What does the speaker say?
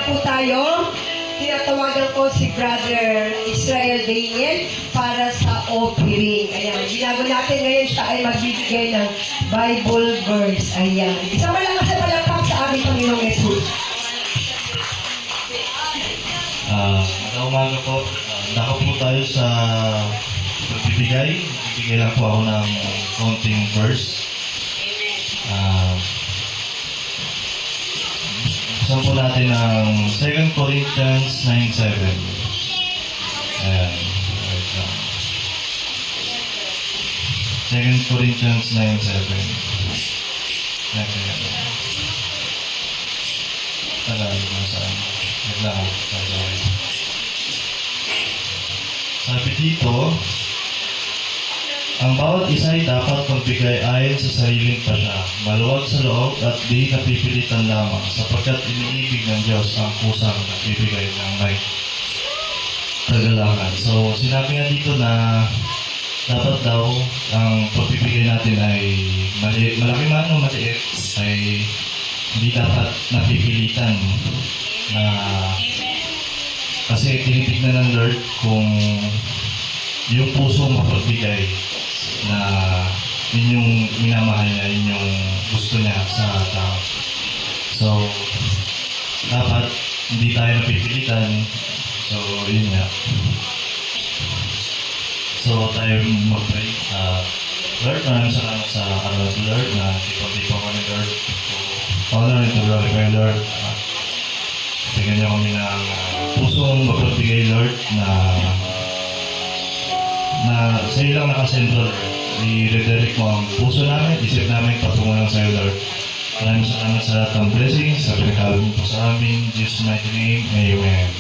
po tayo. Tinatawagan ko si Brother Israel Daniel para sa offering. Ayan, ginago natin ngayon siya ay magbibigay ng Bible verse. Ayan. Isang malakas na palakpak sa aming Panginoong Jesus. Magandang umaga po. Nako po tayo sa pagbibigay. Bibigay lang po ako ng konting verse. Buksan po natin ang 2 Corinthians 9:7. Ayan. 2 Corinthians 9:7. Sabi dito, ang bawat isa ay dapat magbigay ayon sa sariling pasya, maluwag sa loob at di napipilitan lamang, sapagkat iniibig ng Diyos ang kusang nagbibigay ng may kagalangan. So, sinabi nga dito na dapat daw ang pagbibigay natin ay malaki man o maliit, ay hindi dapat napipilitan na kasi tinitignan ng Lord kung yung puso mapagbigay na yun minamahal niya, yun gusto niya sa tao. So, dapat hindi tayo napipilitan. So, yun nga. So, tayo mag-pray. Lord, maraming salamat sa araw ng Lord na tipang-tipang ko ni Lord. Honor and glorify Lord. Tingnan niyo kami ng pusong mapagbigay Lord na sa iyo lang nakasentro, Lord. I-redirect mo ang puso namin, isip namin patungo lang sa iyo, Lord. Maraming salamat sa lahat ng blessings, sa pinagkalog mo po sa amin. In Jesus' mighty name, Amen.